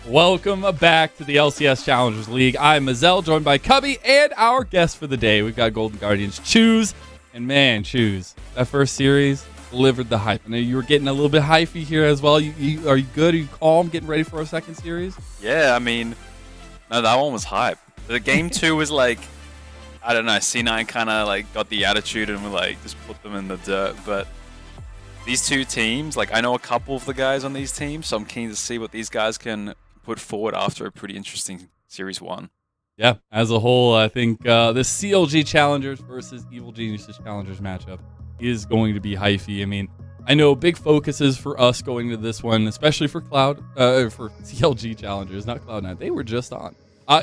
Welcome back to the LCS Challengers League. I'm Mazel, joined by Cubby and our guest for the day. We've got Golden Guardians Choose. And man, Choose, that first series delivered the hype. I know you were getting a little bit hypey here as well. Are you good? Are you calm, getting ready for a second series? Yeah, I mean, no, that one was hype. The game 2 was like, I don't know, C9 kind of like got the attitude and we like just put them in the dirt. But these two teams, like I know a couple of the guys on these teams, so I'm keen to see what these guys can put forward after a pretty interesting Series 1. Yeah, as a whole, I think the CLG Challengers versus Evil Geniuses Challengers matchup is going to be hyphy. I mean, I know big focuses for us going to this one, especially for for CLG Challengers, not Cloud9. They were just on.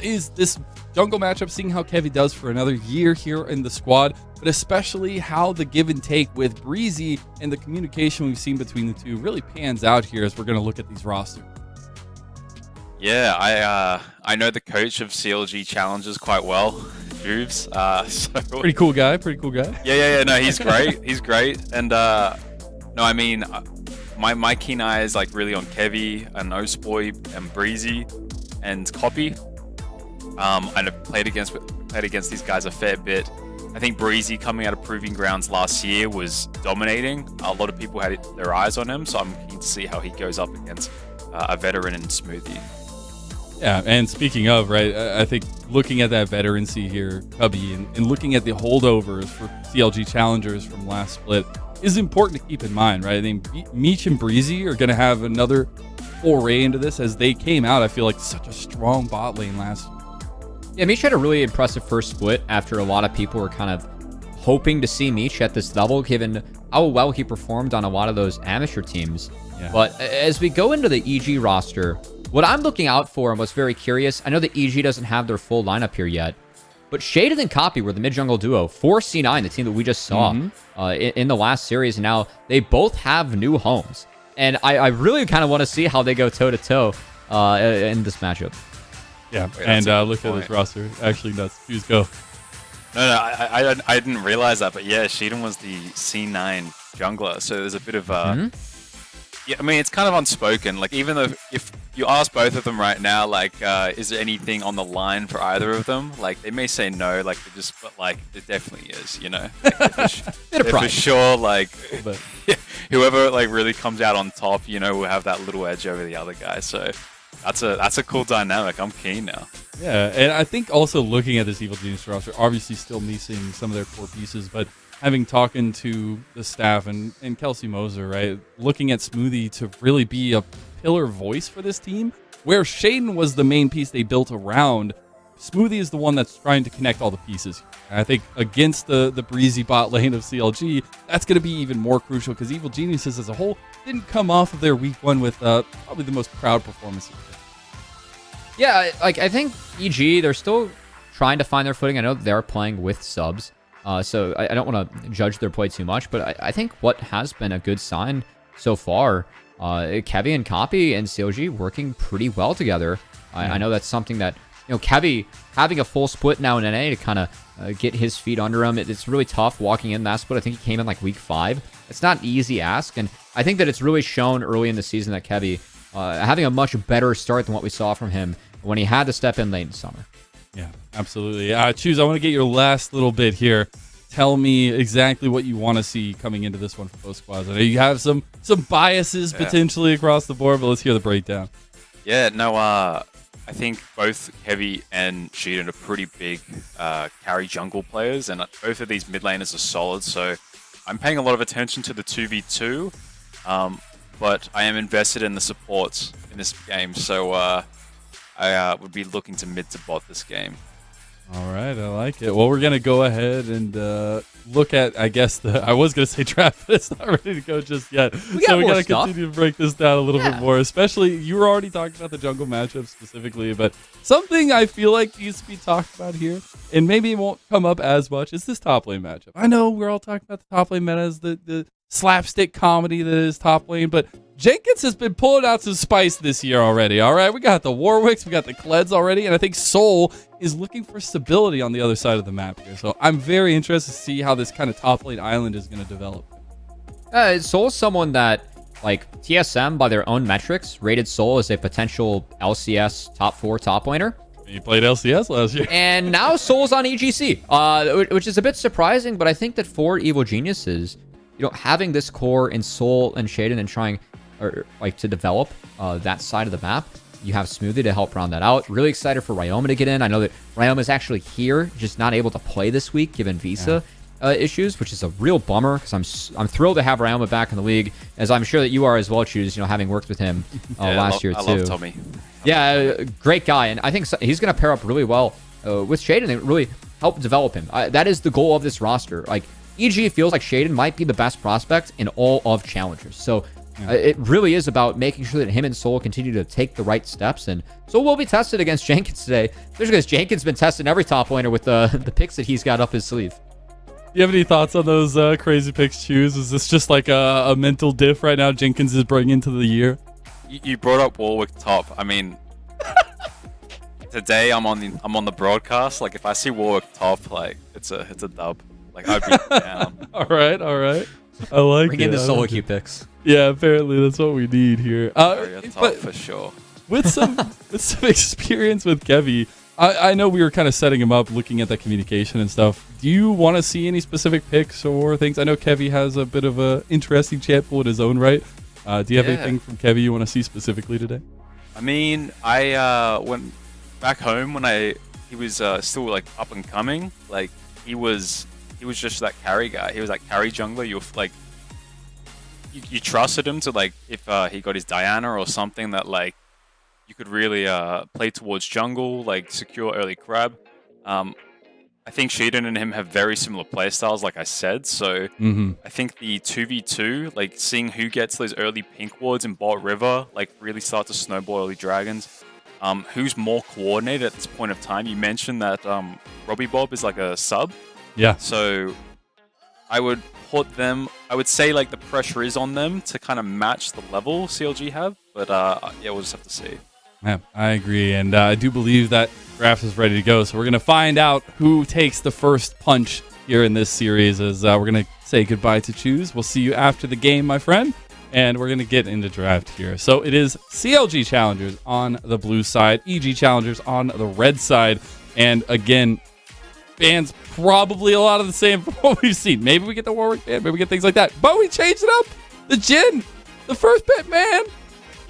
Is this jungle matchup, seeing how Kevy does for another year here in the squad, but especially how the give and take with Breezy and the communication we've seen between the two really pans out here as we're going to look at these rosters. Yeah, I know the coach of CLG Challengers quite well, Juves. So pretty cool guy. Yeah. No, he's great. He's great. And no, I mean, my keen eye is like really on Kevy and Osboy and Breezy and Copy. I've played against these guys a fair bit. I think Breezy coming out of Proving Grounds last year was dominating. A lot of people had their eyes on him, so I'm keen to see how he goes up against a veteran in Smoothie. Yeah, and speaking of, right, I think looking at that veterancy here, Cubby, and looking at the holdovers for CLG Challengers from last split is important to keep in mind, right? I think Meech and Breezy are going to have another foray into this as they came out, I feel like, such a strong bot lane last year. Yeah, Meech had a really impressive first split after a lot of people were kind of hoping to see Meech at this level, given how well he performed on a lot of those amateur teams. Yeah. But as we go into the EG roster, what I'm looking out for and what's very curious, I know that EG doesn't have their full lineup here yet, but Shaded and Copy were the mid-jungle duo for C9, the team that we just saw in the last series. And now they both have new homes. And I really kind of want to see how they go toe-to-toe in this matchup. Yeah, and look at this roster. Actually nuts. Choose go. No, I didn't realize that, but yeah, Sheedon was the C9 jungler, so there's a bit of yeah, I mean, it's kind of unspoken. Like, even though if you ask both of them right now, like, is there anything on the line for either of them? Like, they may say no, like, but like, it definitely is, you know? Like, they're for sure, like, whoever, like, really comes out on top, you know, will have that little edge over the other guy, so that's a cool dynamic. I'm keen now. Yeah, and I think also looking at this Evil Genius roster, obviously still missing some of their core pieces, but having talking to the staff and Kelsey Moser, right, looking at Smoothie to really be a pillar voice for this team, where Shaden was the main piece they built around, Smoothie is the one that's trying to connect all the pieces. And I think against the breezy bot lane of CLG, that's going to be even more crucial because Evil Geniuses as a whole didn't come off of their week 1 with probably the most proud performance. Yeah, like I think EG, they're still trying to find their footing. I know they're playing with subs. So I don't want to judge their play too much, but I think what has been a good sign so far, Kevy and Copy and CLG working pretty well together. I know that's something that, you know, Kevy having a full split now in NA to kind of get his feet under him. It's really tough walking in that split. I think he came in like week 5. It's not an easy ask, and I think that it's really shown early in the season that Kevy having a much better start than what we saw from him when he had to step in late in summer. Yeah, absolutely. Choose, I want to get your last little bit here. Tell me exactly what you want to see coming into this one for both squads. I know you have some biases potentially across the board, but let's hear the breakdown. Yeah, no, I think both Heavy and Sheedon are pretty big carry jungle players, and both of these mid laners are solid, so I'm paying a lot of attention to the 2v2, but I am invested in the supports in this game, so I would be looking to mid to bot this game. All right, I like it. Well, we're going to go ahead and look at, I guess, I was going to say draft, but it's not ready to go just yet. So we got to continue to break this down a little bit more, especially you were already talking about the jungle matchup specifically, but something I feel like needs to be talked about here, and maybe it won't come up as much, is this top lane matchup. I know we're all talking about the top lane meta as the slapstick comedy that is top lane, but Jenkins has been pulling out some spice this year already, all right? We got the Warwicks, we got the Kleds already, and I think Soul is looking for stability on the other side of the map here. So I'm very interested to see how this kind of top lane island is going to develop. Soul's someone that Like, TSM, by their own metrics, rated Soul as a potential LCS top 4 top laner. He played LCS last year. And now Soul's on EGC, which is a bit surprising, but I think that for Evil Geniuses, having this core in Soul and Shaden and trying to develop that side of the map, you have Smoothie to help round that out. Really excited for Ryoma to get in. I know that Ryoma is actually here, just not able to play this week given visa issues, which is a real bummer because I'm thrilled to have Ryoma back in the league, as I'm sure that you are as well, Choose, having worked with him last year too. I love Tommy. Yeah, great guy, and I think he's going to pair up really well with Shaden and really help develop him. That is the goal of this roster. Like, EG feels like Shaden might be the best prospect in all of Challengers. So it really is about making sure that him and Soul continue to take the right steps. And Soul will be tested against Jenkins today, especially because Jenkins has been testing every top laner with the picks that he's got up his sleeve. Do you have any thoughts on those crazy picks, Choose? Is this just like a mental diff right now Jenkins is bringing into the year? You brought up Warwick top. I mean, today I'm on the broadcast. Like, if I see Warwick top, like, it's a dub. Like, I'd be down. All right. I like Bring it. in the solo queue picks. Yeah, apparently that's what we need here. Top for sure. With some experience with Kevy, I know we were kind of setting him up, looking at the communication and stuff. Do you want to see any specific picks or things? I know Kevy has a bit of a interesting champ pool in his own right. Do you have anything from Kevy you want to see specifically today? I mean, I went back home when he was still like up and coming. Like, he was just that carry guy. He was that carry jungler. You trusted him to, like, if he got his Diana or something that, like, you could really play towards jungle, like secure early grab. I think Shaden and him have very similar playstyles, like I said. So I think the 2v2, like seeing who gets those early pink wards in bot river, like really start to snowball early dragons. Who's more coordinated at this point of time? You mentioned that Robbie Bob is like a sub. Yeah. So I would say like the pressure is on them to kind of match the level CLG have. But yeah, we'll just have to see. Yeah, I agree. And I do believe that draft is ready to go. So we're going to find out who takes the first punch here in this series as we're going to say goodbye to Choose. We'll see you after the game, my friend. And we're going to get into draft here. So it is CLG Challengers on the blue side, EG Challengers on the red side. And again, bans probably a lot of the same from what we've seen. Maybe we get the Warwick ban, maybe we get things like that. But we changed it up. The Jhin, the first pick, man.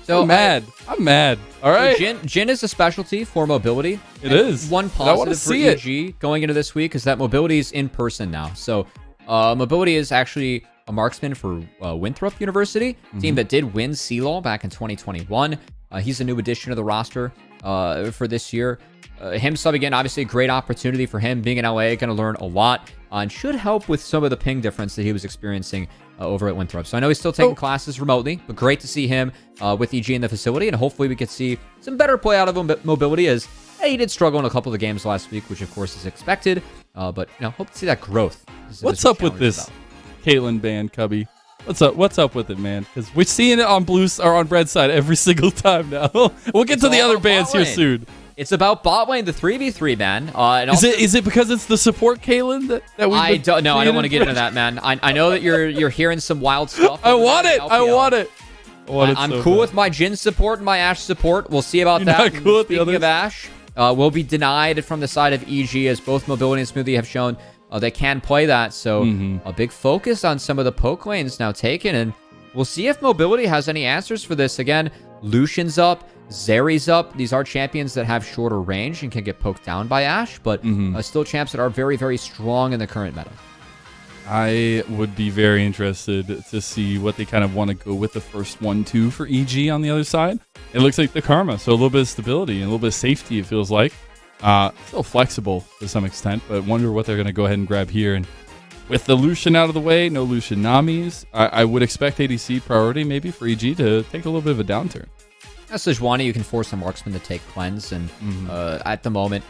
So I'm mad. All right. Jhin is a specialty for mobility. It is. One positive for EG going into this week is that mobility is in person now. So mobility is actually a marksman for Winthrop University, team that did win CLOL back in 2021. He's a new addition to the roster for this year. Him subbing in, obviously a great opportunity for him. Being in LA, going to learn a lot and should help with some of the ping difference that he was experiencing over at Winthrop. So I know he's still taking classes remotely, but great to see him with EG in the facility, and hopefully we could see some better play out of him. Mobility, as he did struggle in a couple of the games last week, which of course is expected, but hope to see that growth. What's up with this Caitlyn ban, Cubby? What's up with it, man? Because we're seeing it on blue or on red side every single time now. We'll get to the other bans here soon. It's about bot lane, the 3v3 ban. And is it because it's the support Caitlyn that we? I don't want to get into that, man. I know that you're hearing some wild stuff. I want it. I'm cool with my Jhin support and my Ashe support. We'll see about that. Not cool with the others? Speaking of Ashe, will be denied from the side of EG, as both Mobility and Smoothie have shown they can play that. So a big focus on some of the poke lanes now taken, and we'll see if Mobility has any answers for this. Again, Lucian's up, Zeri's up. These are champions that have shorter range and can get poked down by Ashe, but still champs that are very, very strong in the current meta. I would be very interested to see what they kind of want to go with the first 1-2 for EG on the other side. It looks like the Karma, so a little bit of stability and a little bit of safety, it feels like. Still flexible to some extent, but wonder what they're going to go ahead and grab here. And with the Lucian out of the way, no Lucian Namis, I would expect ADC priority maybe for EG to take a little bit of a downturn. As Sejuani, you can force a marksman to take cleanse, and at the moment,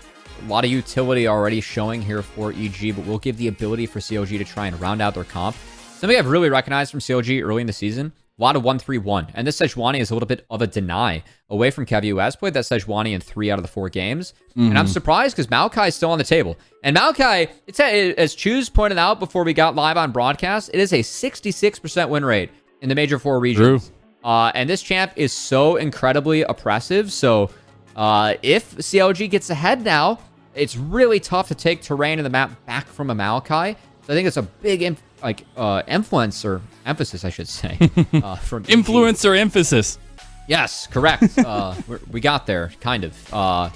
a lot of utility already showing here for EG, but we'll give the ability for CLG to try and round out their comp. Something I've really recognized from CLG early in the season, a lot of 1-3-1, and this Sejuani is a little bit of a deny away from Kevy, who has played that Sejuani in 3 out of the 4 games, and I'm surprised because Maokai is still on the table. And Maokai, it's as Choose pointed out before we got live on broadcast, it is a 66% win rate in the Major 4 regions. And this champ is so incredibly oppressive. So if CLG gets ahead now, it's really tough to take terrain in the map back from a Maokai. So I think it's a big influence or emphasis, I should say. From influence or emphasis. Yes, correct. We got there, kind of.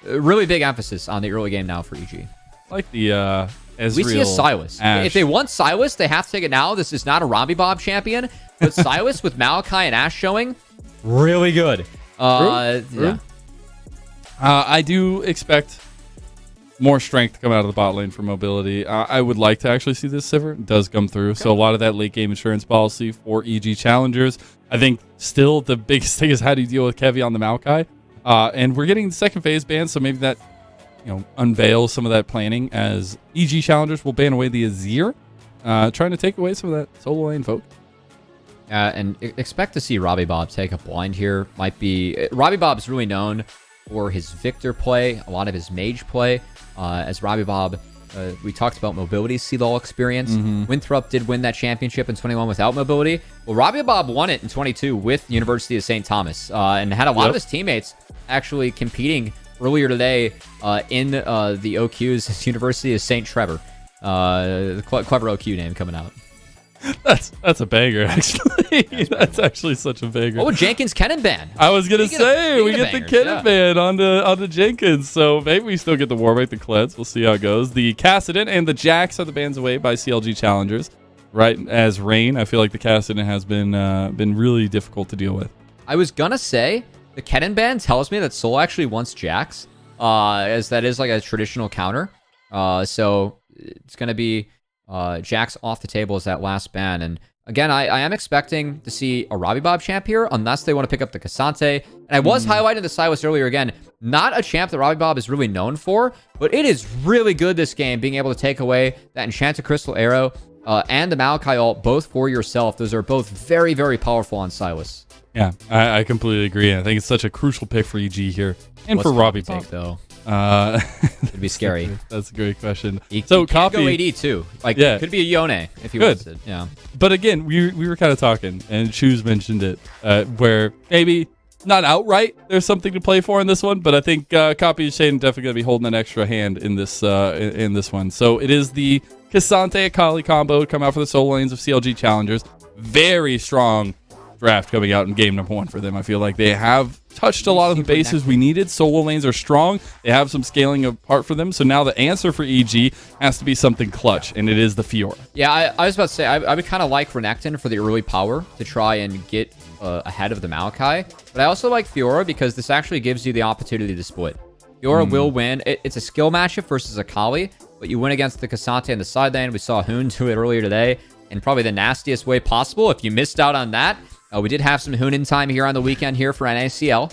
Really big emphasis on the early game now for EG. Like the Ezreal, we see a Silas. Ashe. If they want Silas, they have to take it now. This is not a Robbie Bob champion, but Silas with Maokai and Ashe showing, really good. Yeah. I do expect more strength to come out of the bot lane for mobility. I would like to actually see this Sivir. It does come through. Okay. So a lot of that late game insurance policy for EG challengers. I think still the biggest thing is how do you deal with Kevy on the Maokai? And we're getting the second phase ban, so maybe that unveils some of that planning as EG challengers will ban away the Azir, trying to take away some of that solo lane folk. And expect to see Robbie Bob take a blind here. Robbie Bob's really known for his Victor play, a lot of his mage play. As Robbie Bob, we talked about mobility, Sealol experience. Winthrop did win that championship in 21 without mobility. Well, Robbie Bob won it in 22 with University of St. Thomas, and had a lot of his teammates actually competing earlier today in the OQ's University of St. Trevor. The clever OQ name coming out. That's a banger, actually. That's actually such a banger. What would Jenkins Kennen ban? I was gonna say we get the Kennen ban on the Jenkins, so maybe we still get the Warmake, the Kleds. We'll see how it goes. The Kassadin and the Jax are the bans away by CLG challengers, right as Rain. I feel like the Kassadin has been really difficult to deal with. I was gonna say the Kennen ban tells me that Soul actually wants Jax, as that is like a traditional counter. So it's gonna be Jax off the table as that last ban. And again, I am expecting to see a Robbie Bob champ here, unless they want to pick up the Cassante. And I was highlighting the Silas earlier again. Not a champ that Robbie Bob is really known for, but it is really good this game, being able to take away that Enchanted Crystal Arrow and the Maokai ult, both for yourself. Those are both very, very powerful on Silas. Yeah, I completely agree. I think it's such a crucial pick for EG here. And for Robbie Bob. Though? It'd be scary. That's a great question. He could go AD too. It could be a Yone if he wants it. Yeah. But again, we were kind of talking, and Shoes mentioned it, where maybe not outright there's something to play for in this one, but I think Copy and Shane definitely going to be holding an extra hand in this in this one. So it is the Cassante Akali combo to come out for the solo lanes of CLG challengers. Very strong draft coming out in game number 1 for them. I feel like they have touched a lot of the bases we needed. Solo lanes are strong. They have some scaling apart for them. So now the answer for EG has to be something clutch, and it is the Fiora. Yeah, I was about to say, I would kind of like Renekton for the early power to try and get ahead of the Maokai. But I also like Fiora because this actually gives you the opportunity to split. Fiora will win. It's a skill matchup versus Akali, but you win against the Cassante in the side lane. We saw Hoon do it earlier today in probably the nastiest way possible. If you missed out on that, we did have some Hoonin time here on the weekend here for NACL.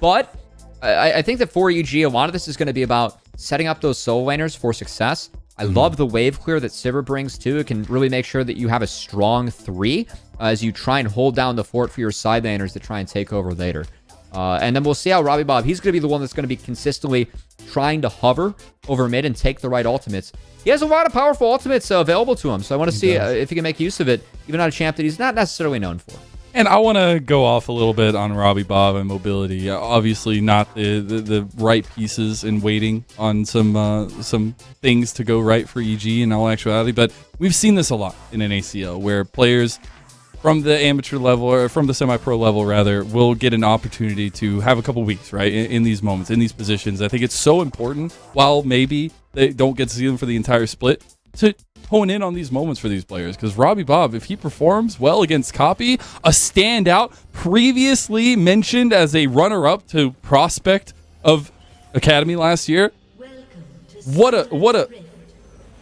But I think that for EG, a lot of this is going to be about setting up those solo laners for success. I love the wave clear that Sivir brings too. It can really make sure that you have a strong 3 as you try and hold down the fort for your side laners to try and take over later. And then we'll see how Robbie Bob, he's going to be the one that's going to be consistently trying to hover over mid and take the right ultimates. He has a lot of powerful ultimates available to him, so I want to see if he can make use of it, even on a champ that he's not necessarily known for. And I want to go off a little bit on Robbie Bob and mobility. Obviously not the right pieces and waiting on some things to go right for EG in all actuality, but we've seen this a lot in NACL where players from the amateur level, or from the semi-pro level rather, will get an opportunity to have a couple weeks, right, in these moments, in these positions. I think it's so important, while maybe they don't get to see them for the entire split, to hone in on these moments for these players. Because Robbie Bob, if he performs well against Copy, a standout, previously mentioned as a runner-up to prospect of Academy last year, what a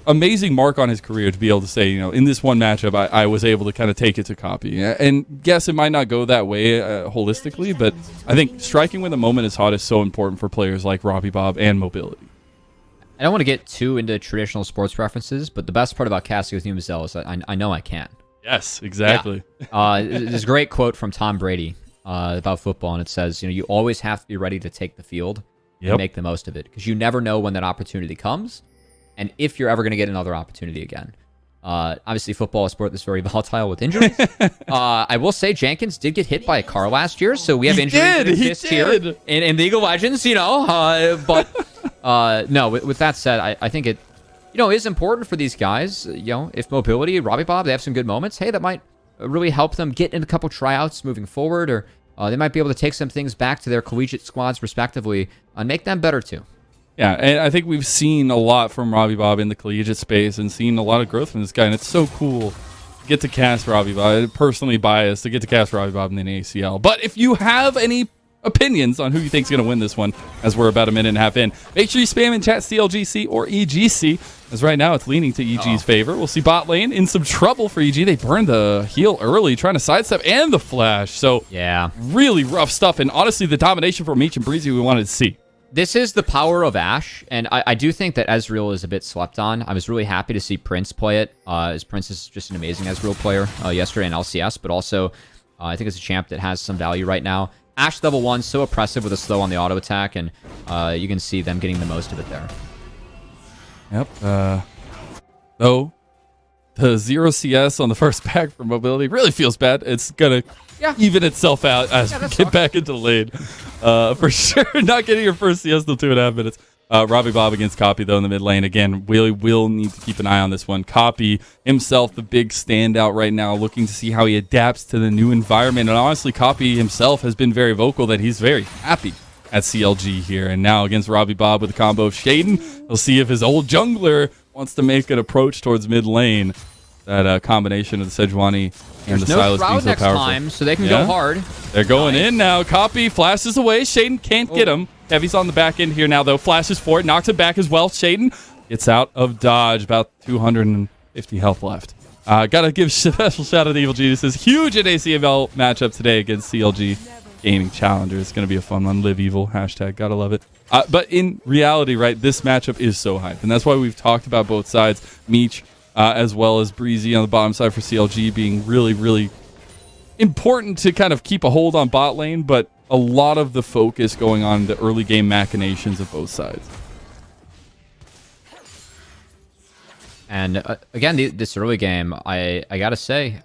amazing mark on his career to be able to say, in this one matchup, I was able to kind of take it to Copy. And yes, it might not go that way holistically, but I think striking when the moment is hot is so important for players like Robbie Bob and mobility. I don't want to get too into traditional sports references, but the best part about casting with Numazell is that I know I can. Yes, exactly. Yeah. There's a great quote from Tom Brady about football, and it says, you always have to be ready to take the field and make the most of it, because you never know when that opportunity comes and if you're ever going to get another opportunity again. Obviously, football is a sport that's very volatile with injuries. I will say Jenkins did get hit by a car last year, so we have injuries here in League of Legends, but no, with that said, I think it, is important for these guys. If mobility, Robbie Bob, they have some good moments. Hey, that might really help them get in a couple tryouts moving forward, or they might be able to take some things back to their collegiate squads respectively and make them better too. Yeah, and I think we've seen a lot from Robbie Bob in the collegiate space and seen a lot of growth from this guy, and it's so cool to get to cast Robbie Bob. I'm personally biased to get to cast Robbie Bob in the ACL. But if you have any opinions on who you think is going to win this one, as we're about a minute and a half in, make sure you spam in chat CLGC or EGC, as right now it's leaning to EG's favor. We'll see bot lane in some trouble for EG. They burned the heal early, trying to sidestep and the flash. So yeah, really rough stuff, and honestly, the domination from Meech and Breezy we wanted to see. This is the power of Ashe, and I do think that Ezreal is a bit slept on. I was really happy to see Prince play it, as Prince is just an amazing Ezreal player yesterday in LCS, but also I think it's a champ that has some value right now. Ashe level 1, so oppressive with a slow on the auto attack, and you can see them getting the most of it there. Yep. Though, the 0 CS on the first pack for mobility really feels bad. It's going to even itself out as we get back into the lane. For sure, not getting your first CS till 2.5 minutes. Robbie Bob against Copy, though, in the mid lane. Again, we will need to keep an eye on this one. Copy himself, the big standout right now, looking to see how he adapts to the new environment. And honestly, Copy himself has been very vocal that he's very happy at CLG here. And now against Robbie Bob with a combo of Shaden, we'll see if his old jungler wants to make an approach towards mid lane. That combination of the Sejuani and the Sylas being so next powerful. Time, so they can go hard. They're going in now. Copy flashes away. Shaden can't get him. Heavy's on the back end here now, though. Flashes for it. Knocks it back as well. Shaden gets out of dodge. About 250 health left. Got to give a special shout out to Evil Geniuses. Huge at ACML matchup today against CLG Gaming Challengers. It's going to be a fun one. Live Evil. Hashtag. Gotta love it. But in reality, right, this matchup is so hyped. And that's why we've talked about both sides. Meech, as well as Breezy on the bottom side for CLG being really, really important to kind of keep a hold on bot lane, but a lot of the focus going on the early game machinations of both sides. And again, this early game, I gotta say,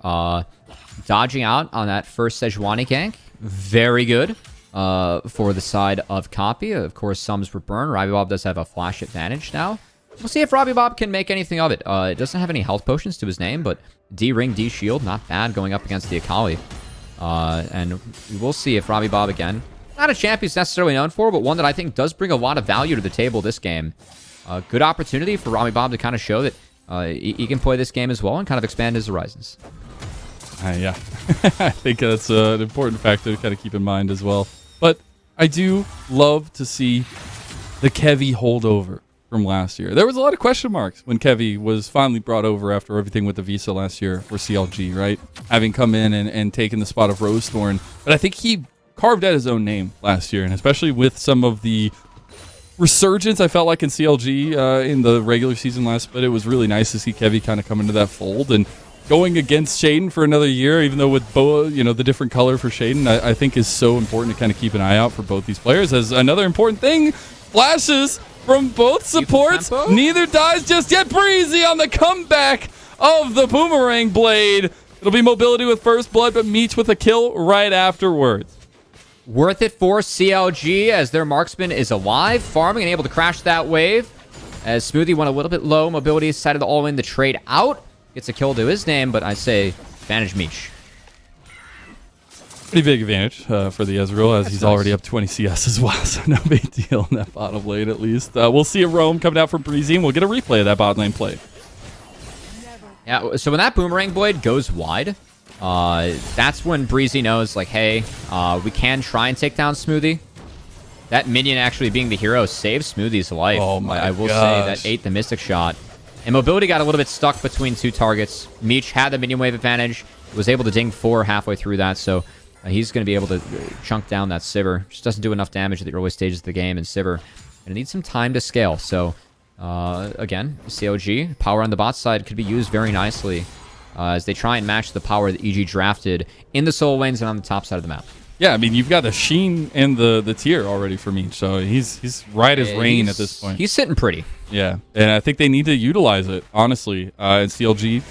dodging out on that first Sejuani gank, very good for the side of Copy. Of course, sums were burned. Robbie Bob does have a flash advantage now. We'll see if Robbie Bob can make anything of it. It doesn't have any health potions to his name, but D-Ring, D-Shield, not bad going up against the Akali. And we'll see if Robbie Bob, again, not a champ he's necessarily known for, but one that I think does bring a lot of value to the table this game. Good opportunity for Robbie Bob to kind of show that he can play this game as well and kind of expand his horizons. Yeah, I think that's an important factor to kind of keep in mind as well. But I do love to see the Kevy holdover from last year. There was a lot of question marks when Kevy was finally brought over after everything with the visa last year for CLG, right? Having come in and taken the spot of Rosethorn. But I think he carved out his own name last year, and especially with some of the resurgence I felt like in CLG in the regular season last, but it was really nice to see Kevy kind of come into that fold and going against Shaden for another year, even though with Boa, the different color for Shaden, I think is so important to kind of keep an eye out for both these players. As another important thing, flashes from both supports. Neither dies just yet. Breezy on the comeback of the Boomerang Blade. It'll be mobility with first blood, but Meech with a kill right afterwards. Worth it for CLG as their marksman is alive, farming and able to crash that wave. As Smoothie went a little bit low, mobility decided to all-in the trade out. Gets a kill to his name, but I say advantage Meech. Pretty big advantage for the Ezreal, as he's already up 20 CS as well, so no big deal in that bottom lane at least. We'll see a roam coming out from Breezy, and we'll get a replay of that bot lane play. Yeah, so when that Boomerang Blade goes wide, that's when Breezy knows, like, hey, we can try and take down Smoothie. That minion actually being the hero saves Smoothie's life. Oh my I will say that ate the Mystic Shot. And mobility got a little bit stuck between two targets. Meech had the minion wave advantage, was able to ding 4 halfway through that, so he's going to be able to chunk down that Sivir. Just doesn't do enough damage at the early stages of the game, and Sivir and it needs some time to scale. So, again, CLG, power on the bot side could be used very nicely as they try and match the power that EG drafted in the solo lanes and on the top side of the map. Yeah, I mean, you've got the Sheen and the tier already for me, so he's right as rain at this point. He's sitting pretty. Yeah, and I think they need to utilize it, honestly. And CLG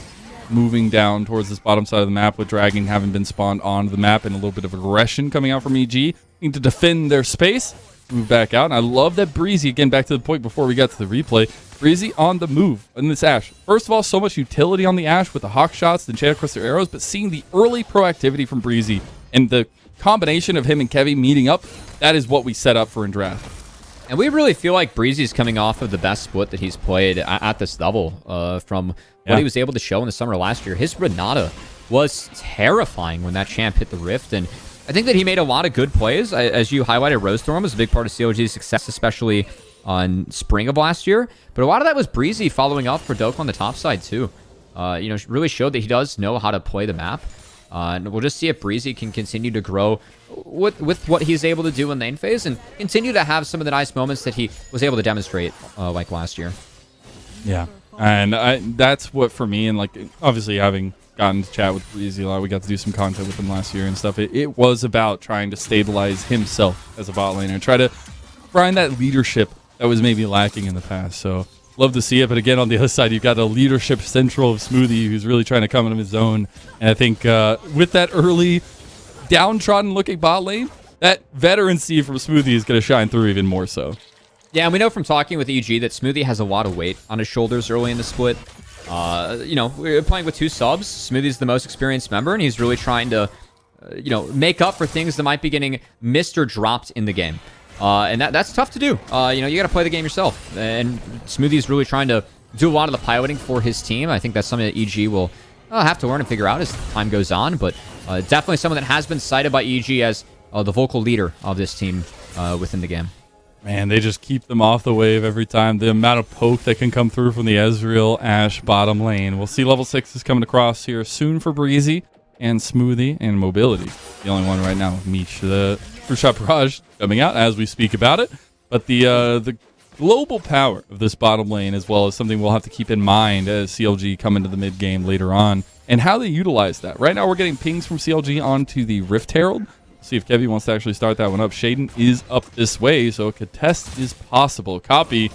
moving down towards this bottom side of the map with Dragon having been spawned onto the map and a little bit of aggression coming out from EG. Need to defend their space, move back out. And I love that Breezy, again, back to the point before we got to the replay, Breezy on the move in this Ashe. First of all, so much utility on the Ashe with the Hawk shots, the Enchanted Crystal arrows, but seeing the early proactivity from Breezy and the combination of him and Kevy meeting up, that is what we set up for in draft. And we really feel like Breezy's coming off of the best split that he's played at this level from what he was able to show in the summer last year. His Renata was terrifying when that champ hit the Rift, and I think that he made a lot of good plays. As you highlighted, Rose Storm was a big part of CLG's success, especially on spring of last year. But a lot of that was Breezy following up for Doke on the top side, too. Really showed that he does know how to play the map. And we'll just see if Breezy can continue to grow with what he's able to do in lane phase and continue to have some of the nice moments that he was able to demonstrate like last year. Yeah, and that's what for me, and like obviously having gotten to chat with Breezy a lot, we got to do some content with him last year and stuff. It was about trying to stabilize himself as a bot laner and try to find that leadership that was maybe lacking in the past. So love to see it, but again, on the other side, you've got a leadership central of Smoothie who's really trying to come into his own. And I think with that early downtrodden-looking bot lane, that veterancy from Smoothie is going to shine through even more so. Yeah, and we know from talking with EG that Smoothie has a lot of weight on his shoulders early in the split. We're playing with 2 subs. Smoothie's the most experienced member, and he's really trying to, make up for things that might be getting missed or dropped in the game. And that's tough to do. You got to play the game yourself. And Smoothie's really trying to do a lot of the piloting for his team. I think that's something that EG will have to learn and figure out as time goes on. But definitely someone that has been cited by EG as the vocal leader of this team within the game. Man, they just keep them off the wave every time. The amount of poke that can come through from the Ezreal Ashe bottom lane. We'll see level 6 is coming across here soon for Breezy and Smoothie and Mobility. The only one right now with Meech. The First Shot Barrage coming out as we speak about it. But the global power of this bottom lane as well is something we'll have to keep in mind as CLG come into the mid game later on and how they utilize that. Right now we're getting pings from CLG onto the Rift Herald. See if Kevy wants to actually start that one up. Shaden is up this way, so a contest is possible. Copy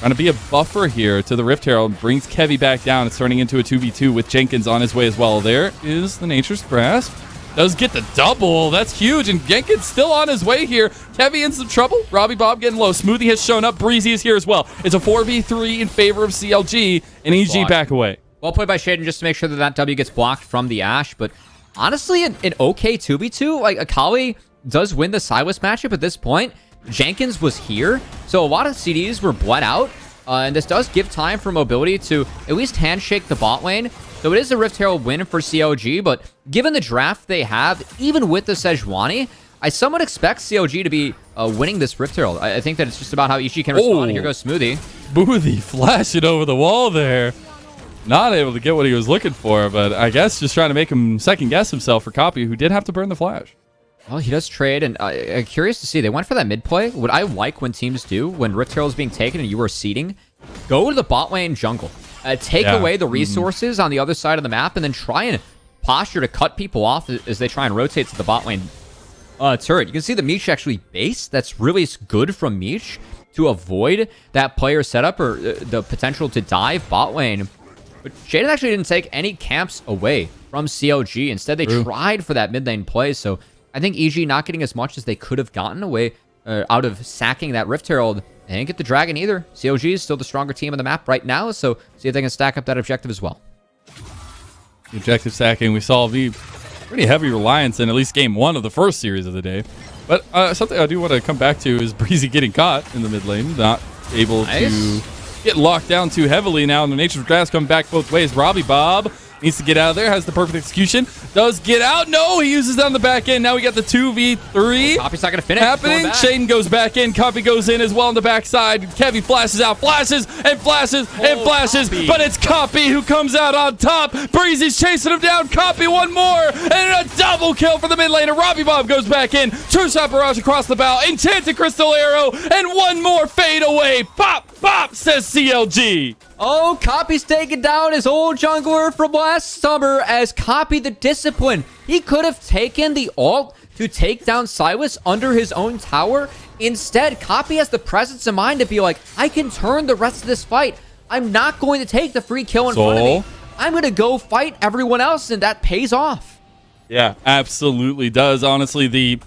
trying to be a buffer here to the Rift Herald. Brings Kevy back down. It's turning into a 2v2 with Jenkins on his way as well. There is the Nature's Grasp. Does get the double. That's huge. And Jenkins still on his way here. Kevy in some trouble. Robbie Bob getting low. Smoothie has shown up. Breezy is here as well. It's a 4v3 in favor of CLG. And EG back away. Well played by Shaden just to make sure that W gets blocked from the Ashe. But honestly, an okay 2v2. Like, Akali does win the Silas matchup at this point. Jenkins was here. So a lot of CDs were bled out. And this does give time for Mobility to at least handshake the bot lane. So it is a Rift Herald win for CLG, but given the draft they have, even with the Sejuani, I somewhat expect CLG to be winning this Rift Herald. I think that it's just about how EG can respond. Here goes Smoothie. Smoothie flashing over the wall there. Not able to get what he was looking for, but I guess just trying to make him second-guess himself for Copy, who did have to burn the flash. Well, he does trade, and I'm curious to see. They went for that mid play. What I like when teams do, when Rift Herald is being taken and you are seeding, go to the bot lane jungle. Take away the resources on the other side of the map, and then try and posture to cut people off as they try and rotate to the bot lane turret. You can see the Meech actually base. That's really good from Meech to avoid that player setup or the potential to dive bot lane. But Shaden actually didn't take any camps away from CLG. Instead, they tried for that mid lane play. So I think EG not getting as much as they could have gotten away out of sacking that Rift Herald. They didn't get the Dragon either. CLG is still the stronger team on the map right now, so see if they can stack up that objective as well. The objective stacking, we saw the pretty heavy reliance in at least game 1 of the first series of the day. But something I do want to come back to is Breezy getting caught in the mid lane, not able to get locked down too heavily now. And the Nature's Grass coming back both ways. Robbie Bob needs to get out of there, has the perfect execution, does get out. No, he uses down the back end. Now we got the 2v3 Copy's not going to finish. happening. Shaden goes back in. Copy goes in as well on the backside. Kevy flashes out, flashes and flashes and flashes, Copy. but it's Copy who comes out on top. Breezy's chasing him down. Copy one more, and a double kill for the mid laner. Robbie Bob goes back in. True Shot Barrage across the bow. Enchanted Crystal Arrow, and one more fade away. Pop, pop, says CLG. Oh, Copy's taking down his old jungler from last summer as Copy the Discipline. He could have taken the ult to take down Silas under his own tower Instead, Copy has the presence of mind to be like, I can turn the rest of this fight. I'm not going to take the free kill in front of me. I'm going to go fight everyone else, and that pays off. Yeah, absolutely does. Honestly, the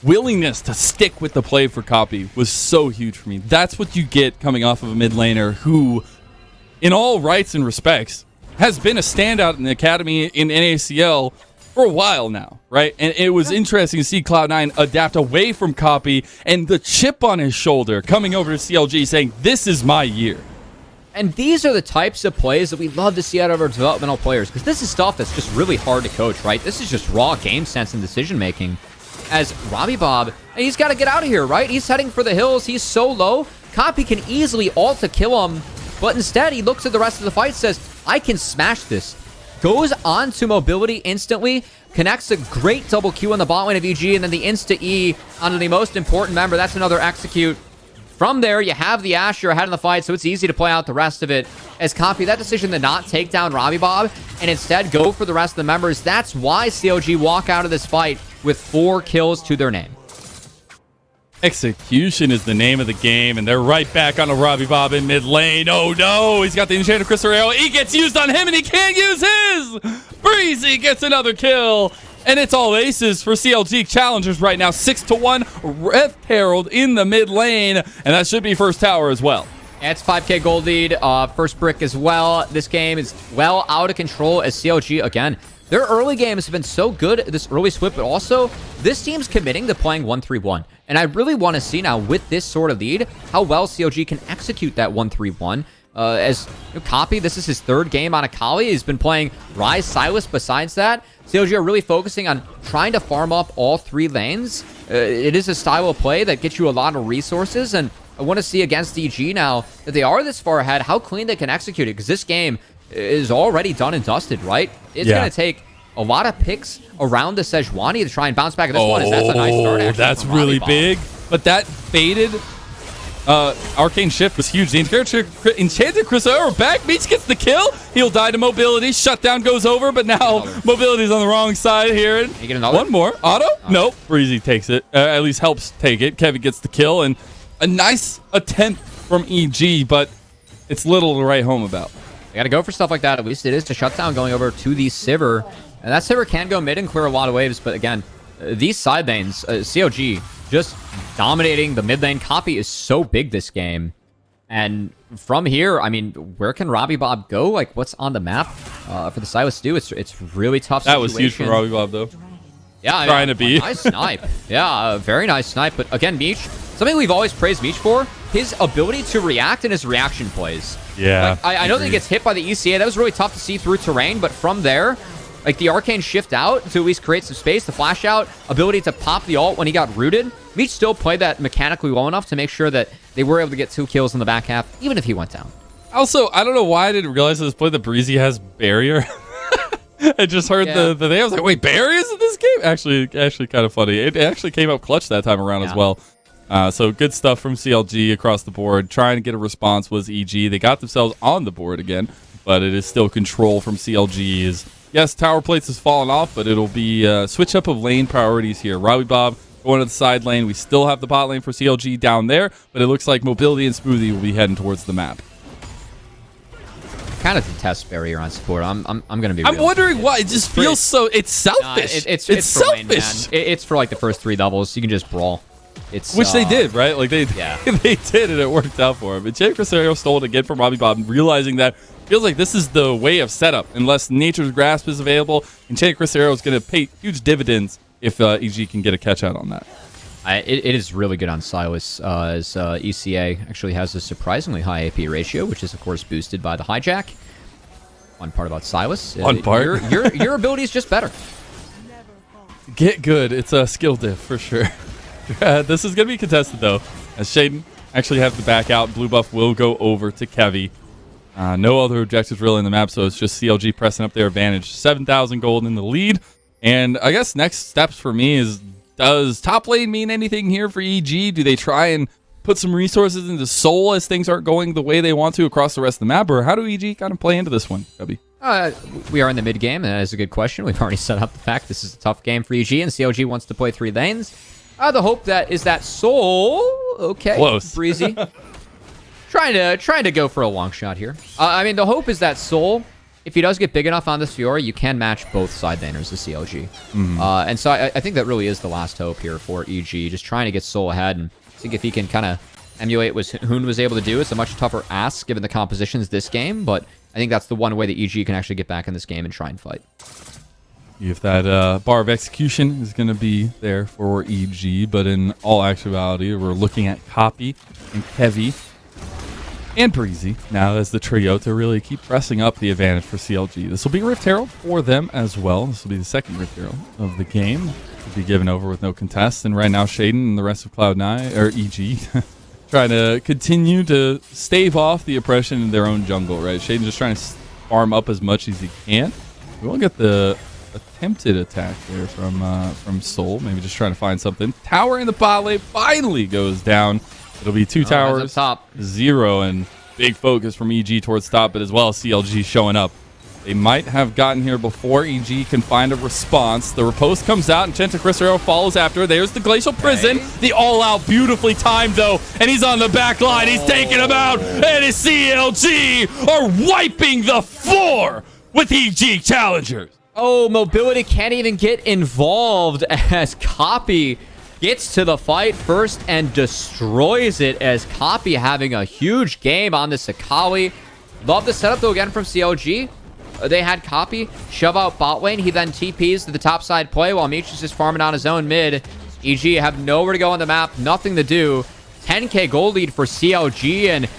willingness to stick with the play for Copy was so huge for me. That's what you get coming off of a mid laner who, in all rights and respects, has been a standout in the academy in NACL for a while now, right? And it was interesting to see Cloud9 adapt away from Copy and the chip on his shoulder coming over to CLG saying, this is my year. And these are the types of plays that we love to see out of our developmental players, because this is stuff that's just really hard to coach, right? This is just raw game sense and decision making. As Robbie Bob, he's got to get out of here, right? He's heading for the hills. He's so low. Copy can easily ult to kill him, but instead he looks at the rest of the fight, says, I can smash this. Goes on to mobility instantly, connects a great double Q on the bot lane of EG, and then the insta-E onto the most important member. That's another execute. From there, you have the Ashe, you're ahead in the fight, so it's easy to play out the rest of it. As Copy, that decision to not take down Robbie Bob and instead go for the rest of the members, that's why CLG walk out of this fight with 4 kills to their name. Execution is the name of the game, and they're right back on a Robbie Bob in mid lane. Oh no, he's got the enchanted crystal arrow. He gets used on him, and he can't use his. Breezy gets another kill, and it's all aces for CLG Challengers right now. 6-1, Rift Herald in the mid lane, and that should be first tower as well. And it's 5k gold lead, first brick as well. This game is well out of control as CLG, again, their early games have been so good, this early split, but also this team's committing to playing 1-3-1. And I really want to see now with this sort of lead, how well CLG can execute that 1-3-1. As Copy, this is his 3rd game on Akali. He's been playing Ryze, Sylas besides that. CLG are really focusing on trying to farm up all 3 lanes. It is a style of play that gets you a lot of resources, and I want to see against EG now that they are this far ahead, how clean they can execute it, because this game is already done and dusted, right? It's going to take a lot of picks around the Sejuani to try and bounce back. This one is, that's a nice start, actually. That's really big, but that faded arcane shift was huge. The enchanted crystal arrow back. Meech gets the kill. He'll die to mobility. Shutdown goes over, but now mobility's on the wrong side here. And you get another? One more. Auto? Nope. Breezy takes it. At least helps take it. Kevin gets the kill, and a nice attempt from EG, but it's little to write home about. You got to go for stuff like that. At least it is to shutdown going over to the Sivir. And that Sivir can go mid and clear a lot of waves. But again, these side lanes, CLG just dominating the mid lane. Copy is so big this game. And from here, I mean, where can Robbie Bob go? Like, what's on the map for the Sylas to do? It's really tough That situation. was huge for Robbie Bob, though. Yeah, trying to be. Nice snipe. Yeah, very nice snipe. But again, Meech, something we've always praised Meech for, his ability to react and his reaction plays. Yeah. Like, I know that he gets hit by the ECA. That was really tough to see through terrain, but from there, like the arcane shift out to at least create some space, the flash out, ability to pop the ult when he got rooted. Meech still played that mechanically well enough to make sure that they were able to get 2 kills in the back half, even if he went down. Also, I don't know why I didn't realize at this point that Breezy has barrier. I just heard the thing. I was like, wait, barriers in this game? Actually kind of funny. It actually came up clutch that time around as well. So good stuff from CLG across the board. Trying to get a response was EG. They got themselves on the board again, but it is still control from CLG's. Yes, tower plates has fallen off, but it'll be a switch up of lane priorities here. Robbie Bob going to the side lane. We still have the bot lane for CLG down there, but it looks like Mobility and Smoothie will be heading towards the map. Kind of detest barrier on support. I'm gonna be. I'm wondering why. It just feels so. It's selfish. It's selfish. Lane, man. It's for like the first 3 doubles. You can just brawl. It's which they did, right? Like they they did, and it worked out for him. And Jay Crisario stole it again from Robbie Bob, realizing that feels like this is the way of setup. Unless Nature's Grasp is available, and Jay Crisario is going to pay huge dividends if EG can get a catch out on that. It is really good on Sylas, as ECA actually has a surprisingly high AP ratio, which is, of course, boosted by the hijack. One part about Sylas. One part. Your ability is just better. Get good. It's a skill diff for sure. This is going to be contested, though, as Shaden actually has to back out. Blue buff will go over to Kevy. No other objectives really in the map, so it's just CLG pressing up their advantage. 7,000 gold in the lead. And I guess next steps for me is, does top lane mean anything here for EG? Do they try and put some resources into Soul as things aren't going the way they want to across the rest of the map? Or how do EG kind of play into this one, Kevy? We are in the mid game, and that is a good question. We've already set up the fact this is a tough game for EG, and CLG wants to play 3 lanes. The hope that is that Soul. Okay. Close. Breezy. trying to go for a long shot here. I mean, the hope is that Soul, if he does get big enough on this Fiora, you can match both side laners, the CLG. And so I think that really is the last hope here for EG, just trying to get Soul ahead and see if he can kind of emulate what Hoon was able to do. It's a much tougher ask given the compositions this game, but I think that's the one way that EG can actually get back in this game and try and fight. If that bar of execution is going to be there for EG, but in all actuality, we're looking at Copy and Kevy and Breezy now as the trio to really keep pressing up the advantage for CLG. This will be Rift Herald for them as well. This will be the second Rift Herald of the game. Will be given over with no contest. And right now, Shaden and the rest of Cloud9, or EG, trying to continue to stave off the oppression in their own jungle, right? Shaden just trying to farm up as much as he can. We won't get the attempted attack there from Soul. Maybe just trying to find something. Tower in the bot lane finally goes down. It'll be 2 towers, top 0, and big focus from EG towards top, but as well as CLG showing up. They might have gotten here before EG can find a response. The riposte comes out, and Chenta follows after. There's the Glacial Prison. The all-out, beautifully timed, though, and he's on the back line. He's taking him out, and his CLG are wiping the floor with EG Challengers. Oh, Mobility can't even get involved as Copy gets to the fight first and destroys it, as Copy having a huge game on this Akali. Love the setup, though, again from CLG. They had Copy shove out bot lane. He then TPs to the top side play while Meech is just farming on his own mid. EG have nowhere to go on the map, nothing to do. 10k gold lead for CLG, and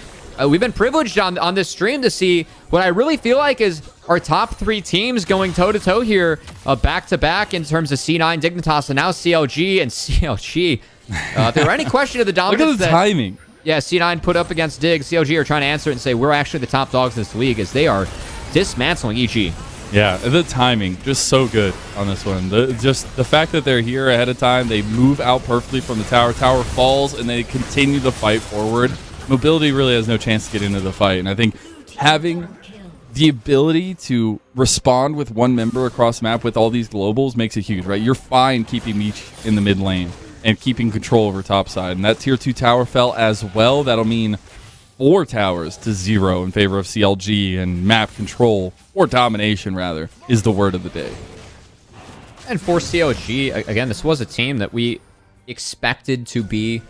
we've been privileged on this stream to see what I really feel like is our top 3 teams going toe-to-toe here, back-to-back in terms of C9, Dignitas, and now CLG and CLG. If there were any question of the dominance... Look at the timing. Yeah, C9 put up against Dig. CLG are trying to answer it and say, we're actually the top dogs in this league, as they are dismantling EG. Yeah, the timing, just so good on this one. Just the fact that they're here ahead of time, they move out perfectly from the tower. Tower falls, and they continue the fight forward. Mobility really has no chance to get into the fight, and I think having the ability to respond with one member across the map with all these globals makes it huge, right? You're fine keeping Meech in the mid lane and keeping control over top side, and that tier 2 tower fell as well. That'll mean 4 towers to 0 in favor of CLG, and map control, or domination rather, is the word of the day. And for CLG, again, this was a team that we expected to be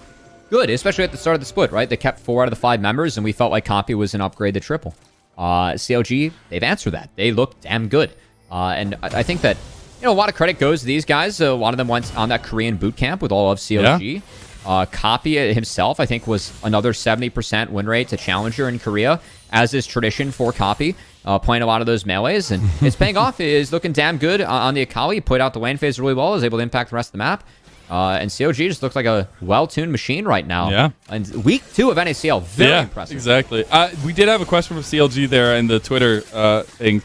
good, especially at the start of the split, right? They kept 4 out of the 5 members, and we felt like Copy was an upgrade to triple. CLG, they've answered that. They look damn good. And I think that, you know, a lot of credit goes to these guys. A lot of them went on that Korean boot camp with all of CLG. Yeah. Copy himself, I think, was another 70% win rate to Challenger in Korea, as is tradition for Copy, playing a lot of those melees. And it's paying off. He's looking damn good on the Akali. He played out the lane phase really well. Was able to impact the rest of the map. And CLG just looks like a well-tuned machine right now. Yeah. And week 2 of NACL, very impressive. Exactly. We did have a question from CLG there in the Twitter thing.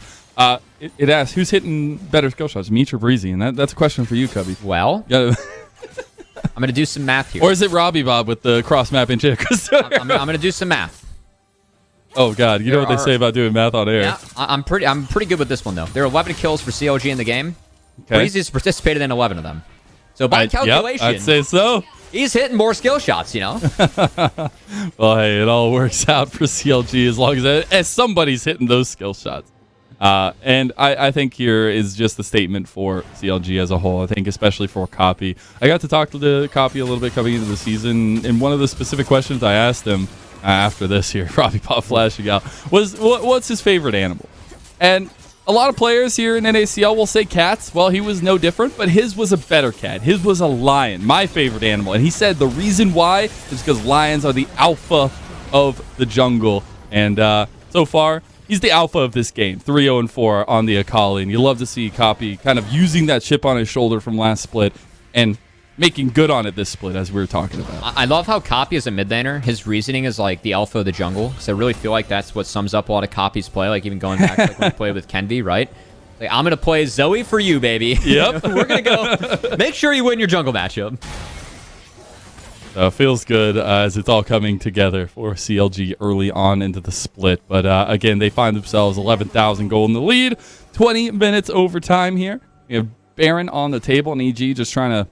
It asked, who's hitting better skill shots, Meech or Breezy? And that's a question for you, Cubby. Well, I'm going to do some math here. Or is it Robbie Bob with the cross-map in check? I'm going to do some math. Oh, God. You know what they say about doing math on air. Yeah, I'm pretty good with this one, though. There are 11 kills for CLG in the game. Okay. Breezy's participated in 11 of them. So by calculation, I'd say so. He's hitting more skill shots, you know? Well, hey, it all works out for CLG as long as somebody's hitting those skill shots. And I think here is just the statement for CLG as a whole. I think especially for Copy. I got to talk to the Copy a little bit coming into the season, and one of the specific questions I asked him after this here, Robbie Pop flashing out, was what's his favorite animal? And a lot of players here in NACL will say cats. Well, he was no different, but his was a better cat. His was a lion, my favorite animal. And he said the reason why is because lions are the alpha of the jungle. And so far, he's the alpha of this game, 3-0-4 on the Akali. And you love to see Copy kind of using that chip on his shoulder from last split and making good on it this split, as we were talking about. I love how Copy is a mid laner. His reasoning is like the alpha of the jungle. So I really feel like that's what sums up a lot of Copy's play, like even going back to like when he played with Kenvi, right? Like, I'm going to play Zoe for you, baby. Yep. We're going to go make sure you win your jungle matchup. Feels good as it's all coming together for CLG early on into the split. But again, they find themselves 11,000 gold in the lead. 20 minutes overtime here. We have Baron on the table, and EG just trying to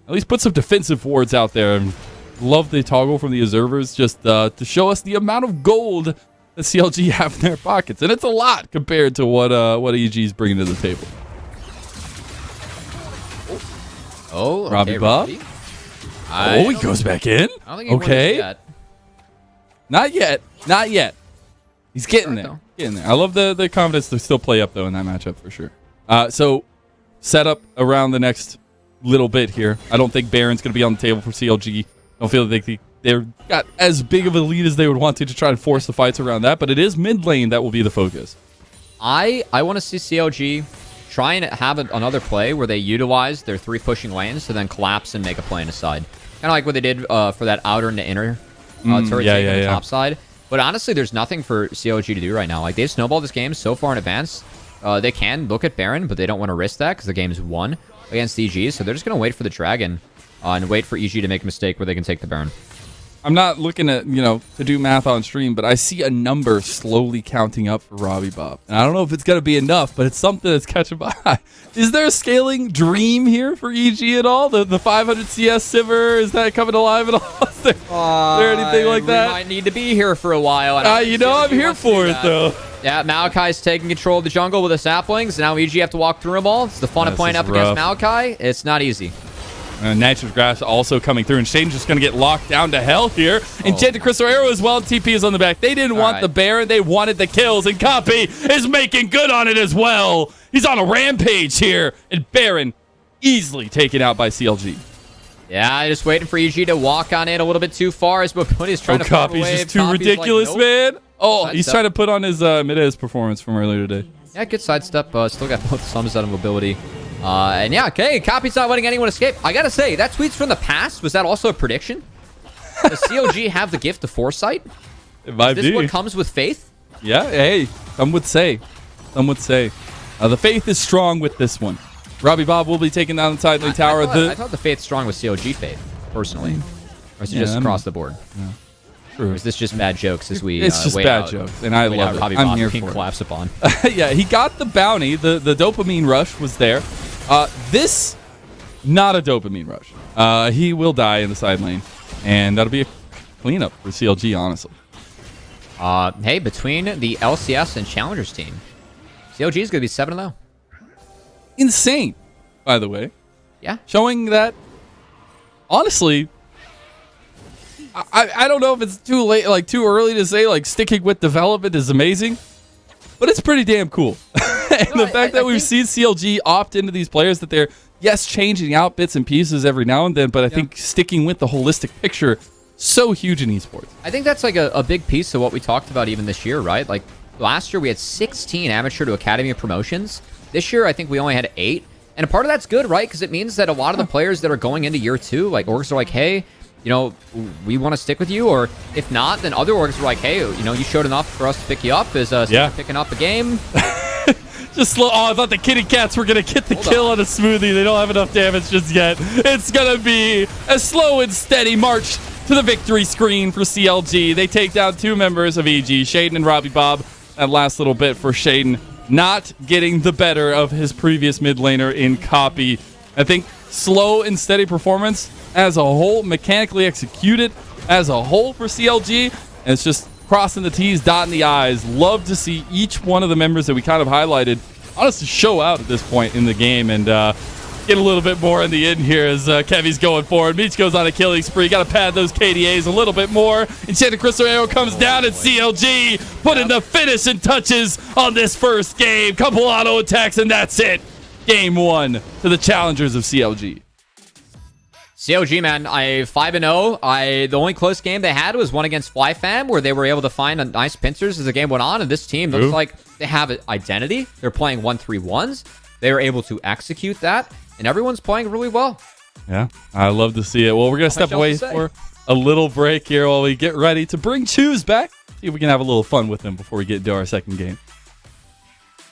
at least put some defensive wards out there. And love the toggle from the observers just to show us the amount of gold that CLG have in their pockets. And it's a lot compared to what EG is bringing to the table. Oh, okay, Robbie Bob. He goes back in. I don't think he won this yet. Not yet. Not yet. He's getting there. Getting there. I love the confidence to still play up, though, in that matchup for sure. So, set up around the next little bit here. I don't think Baron's going to be on the table for CLG. I don't feel like they've got as big of a lead as they would want to try to force the fights around that, but it is mid lane that will be the focus. I want to see CLG try and have another play where they utilize their 3 pushing lanes to then collapse and make a play in a side. Kind of like what they did for that outer and the inner turret take on the top side. But honestly, there's nothing for CLG to do right now. Like, they've snowballed this game so far in advance. They can look at Baron, but they don't want to risk that because the game's won against EG. So they're just going to wait for the Dragon and wait for EG to make a mistake where they can take the Baron. I'm not looking at, to do math on stream, but I see a number slowly counting up for Robbie Bob. And I don't know if it's going to be enough, but it's something that's catching my eye. Is there a scaling dream here for EG at all? The 500 CS Sivir, is that coming alive at all? Is there anything like that? We might need to be here for a while. I'm here for it, though. Yeah, Maokai's taking control of the jungle with the saplings. Now EG have to walk through them all. It's the fun of playing up against Maokai. It's not easy. Nature's Grass also coming through, and Shane's just going to get locked down to hell here. Enchanted Crystal Arrow as well. TP is on the back. They didn't want the Baron. They wanted the kills, and Copy is making good on it as well. He's on a rampage here, and Baron easily taken out by CLG. Yeah, just waiting for EG to walk on it a little bit too far. As Bokonis trying to Copy's just too ridiculous, man. He's trying to put on his mid-airs performance from earlier today. Yeah, good sidestep. Still got both thumbs out of mobility. And yeah, okay, Copy's not letting anyone escape. I gotta say, that tweet's from the past. Was that also a prediction? Does CLG have the gift of foresight? It might be. Is this what comes with faith? Yeah, hey, some would say. The faith is strong with this one. Robbie Bob will be taking down the side lane tower. I thought the faith's strong with CLG faith, personally. Or is it just across the board? Yeah. True. Or is this just bad jokes as we It's just bad jokes, and I love it. Robbie I'm Bob here being for it. collapsed upon. Yeah, he got the bounty. The dopamine rush was there. This, not a dopamine rush. He will die in the side lane, and that'll be a cleanup for CLG, honestly. Hey, between the LCS and Challengers team, CLG is going to be 7-0. Insane, by the way. Yeah. Showing that, honestly, I don't know if it's too late, like too early to say, like sticking with development is amazing, but it's pretty damn cool. And the fact that we've seen CLG opt into these players, that they're, yes, changing out bits and pieces every now and then, but I think sticking with the holistic picture, so huge in esports. I think that's like a big piece of what we talked about even this year, right? Like last year we had 16 amateur to academy promotions. This year I think we only had 8. And a part of that's good, right? Because it means that a lot of the players that are going into year 2, like orgs are like, hey, we want to stick with you, or if not, then other orgs are like, hey, you showed enough for us to pick you up. Is picking up a game? Just slow. Oh, I thought the kitty cats were going to get the kill on a smoothie. They don't have enough damage just yet. It's going to be a slow and steady march to the victory screen for CLG. They take down 2 members of EG, Shaden and Robbie Bob. That last little bit for Shaden, not getting the better of his previous mid laner in Copy. I think slow and steady performance as a whole, mechanically executed as a whole for CLG, and it's just crossing the T's, dotting the I's. Love to see each one of the members that we kind of highlighted honestly show out at this point in the game and get a little bit more in the end here as Kevy's going forward. Meech goes on a killing spree. Got to pad those KDAs a little bit more. Enchanted Crystal Arrow comes down, and CLG putting the finishing touches on this first game. Couple auto attacks, and that's it. Game 1 to the challengers of CLG. CLG, man, 5-0. The only close game they had was one against FlyFam, where they were able to find a nice pincers as the game went on. And this team looks like they have an identity. They're playing 1-3-1s. They were able to execute that, and everyone's playing really well. Yeah, I love to see it. Well, we're going to step away for a little break here while we get ready to bring Choose back. See if we can have a little fun with him before we get into our second game.